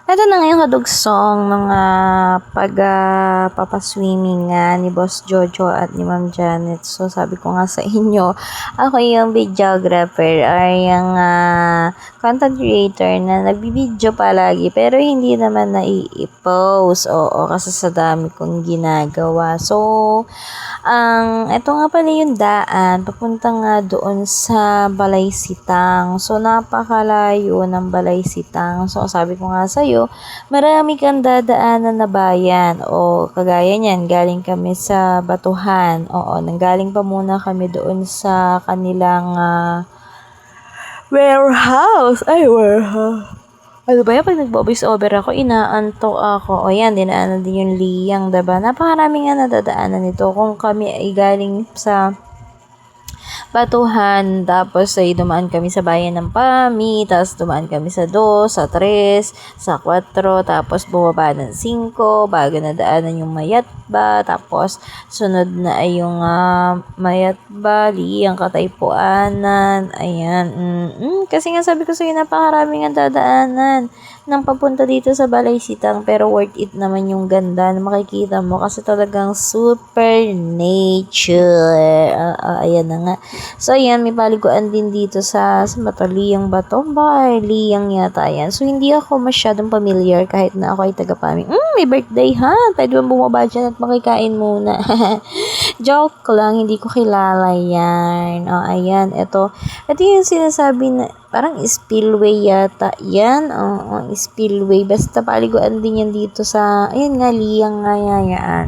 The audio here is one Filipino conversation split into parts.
Eto na nga yung kadugsong mga papaswimming nga ni Boss Jojo at ni Ma'am Janet. So, sabi ko nga sa inyo, ako yung videographer or yung content creator na nagbibideo palagi pero hindi naman nai-post. Oo, kasi sa dami kong ginagawa. So, eto nga pala yung daan, papunta nga doon sa Balaysitang. So, napakalayo ng Balaysitang. So, sabi ko nga sa'yo, marami kang dadaanan na bayan. O, kagaya niyan, galing kami sa Batuhan. Oo, nanggaling pa muna kami doon sa kanilang warehouse. Ay, warehouse. Ano ba yan? Pag nagbo-voice over ako, inaantok ako. O yan, dinaanan din yung liyang, diba? Napakarami nga nadadaanan nito. Kung kami ay galing sa Batuhan, tapos ay dumaan kami sa bayan ng Pami, tapos dumaan kami sa 2, sa 3, sa 4, tapos bumaba ng 5, bago nadaanan yung Mayatba, tapos sunod na ay yung Mayatba, Liyang, Kataypuanan, ayan, kasi nga sabi ko sa'yo, napakarami nga dadaanan ng papunta dito sa Balaysitang, pero worth it naman yung ganda na makikita mo kasi talagang super nature. Ayan na nga. So, ayan, may paliguan din dito sa Liyang ba to? Baka Liyang yata yan. So, hindi ako masyadong familiar kahit na ako ay taga-Pami. May birthday ha? Pwede bang bumaba dyan at makikain muna? Joke lang, hindi ko kilala yan. Ayan, ito yung sinasabi na parang spillway yata yan. Spillway. Basta paliguan din yan dito sa, ayan nga, Liyang nga yan.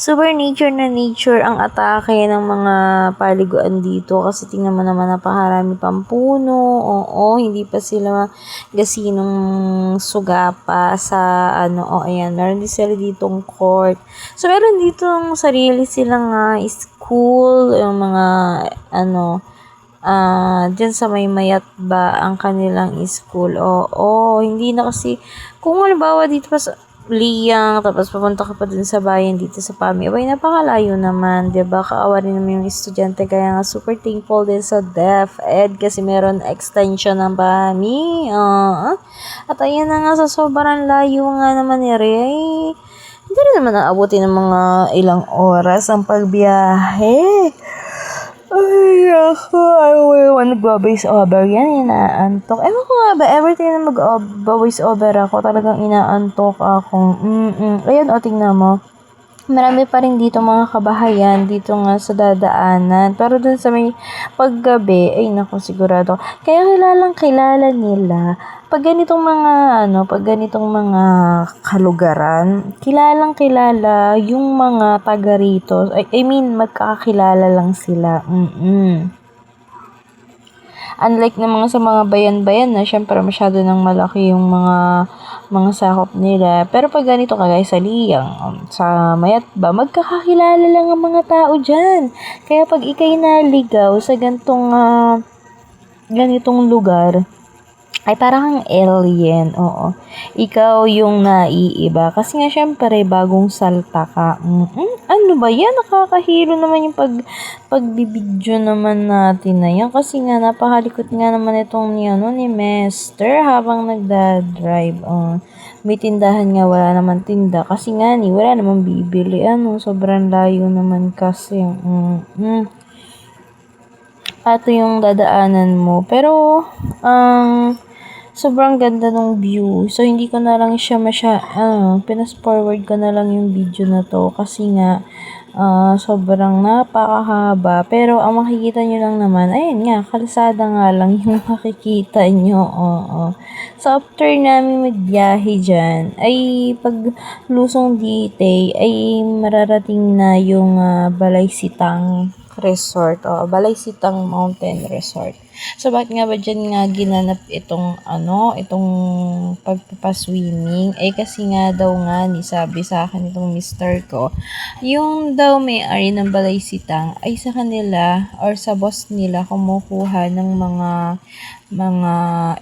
Super nature na nature ang atake ng mga paliguan dito kasi tingnan mo naman napakarami pang puno. Oo, hindi pa sila gasinong suga pa sa ayan, meron din sila ditong court. So, meron ditong sarili silang school, yung mga dyan sa may mayat ba ang kanilang school. Oo, hindi na kasi, kung halimbawa dito pa sa Liyang, tapos papunta ka pa dun sa bayan dito sa Pami. Abay, napakalayo naman, diba? Kaawa rin naman yung estudyante, kaya nga super thankful din sa DepEd kasi meron extension ng Pami. At ayan na nga, sa sobrang layo nga naman ni Ray. Hindi rin naman naabuti ng mga ilang oras ang pagbiyahe. Ay, ako. Nag-voice over yan, inaantok. Ewan ko nga ba, every time na mag-voice over ako, talagang inaantok ako. Ayun, tingnan mo. Marami pa rin dito mga kabahayan, dito nga sa dadaanan. Pero dun sa may paggabi, ay naku, sigurado. Kaya kilala nila. Pag ganitong mga kalugaran, kilala yung mga taga rito. I mean, magkakakilala lang sila. Unlike ng sa mga bayan-bayan na syempre masyado nang malaki yung mga sakop nila. Pero pag ganito kagaya sa Liyang, sa Mayatba, magkakakilala lang ang mga tao dyan. Kaya pag ikay naligaw sa ganitong lugar, ay parang kang alien, oo. Ikaw yung naiiba. Kasi nga syempre, bagong salta ka. Ano ba yan? Nakakahilo naman yung pagbibidyo naman natin na yan. Kasi nga, napakalikot nga naman itong ni Master habang nagdadrive. May tindahan nga, wala naman tinda. Kasi nga wala naman bibili. Sobrang layo naman kasi. Ato yung dadaanan mo. Pero, sobrang ganda ng view. So, hindi ko na lang siya pinas-forward ko na lang yung video na to. Kasi nga, sobrang napakahaba. Pero, ang makikita nyo lang naman, ayun nga, kalsada nga lang yung makikita nyo. So, after namin magbiyahe dyan, ay pag lusong dito, ay mararating na yung Balaysitang Resort. Balaysitang Mountain Resort. So, bakit nga ba dyan nga ginanap itong pagpapaswimming? Kasi nga daw nga, sabi sa akin itong mister ko, yung daw may-ari ng Balaysitang ay sa kanila or sa boss nila kumukuha ng mga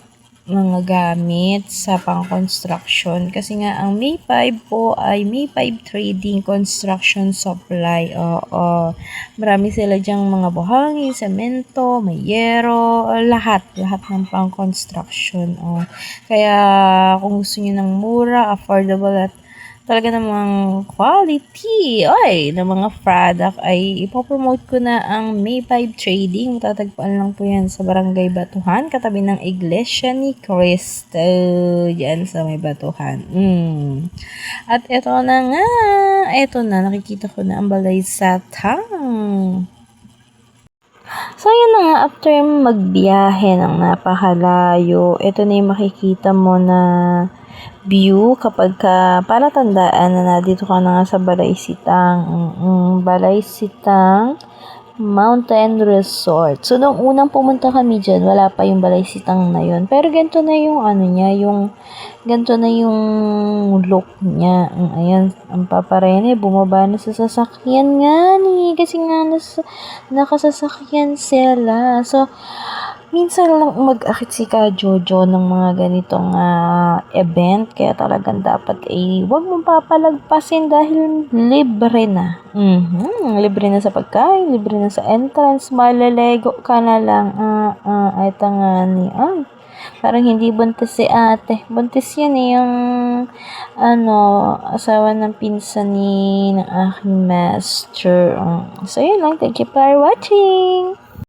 mga gamit sa pang-construction. Kasi nga, ang May 5 po ay May 5 Trading Construction Supply. Oo. Marami sila dyang mga buhangin, semento, may yero, lahat. Lahat ng pang-construction. Oh. Kaya, kung gusto niyo ng mura, affordable at talaga namang quality, ng mga product ay ipopromote ko na ang May 5 Trading. Matatagpuan lang po yan sa Barangay Batuhan, katabi ng Iglesia ni Cristo, dyan sa may Batuhan. At eto na, nakikita ko na ang balay satang. So, yun na nga, after magbiyahe ng napakalayo, ito na yung makikita mo na view kapag palatandaan na nandito ka na nga sa Balay Sitang. Balay Sitang Mountain Resort. So, nung unang pumunta kami dyan, wala pa yung Balay Sitang na yun. Pero ganito na yung ganito na yung look niya. Ayan, ang paparene, bumaba na sa sasakyan nga ni. Kasi nga, nakasasakyan sila. So, minsan lang mag-akit si Ka Jojo ng mga ganitong event. Kaya talagang dapat huwag mong papalagpasin dahil libre na. Libre na sa pagkain, libre na sa entrance, malelego ka na lang. Ito nga ni, parang hindi buntis si ate. Buntis yun yung, asawa ng pinsan ng aking master. So, yun lang. Thank you for watching.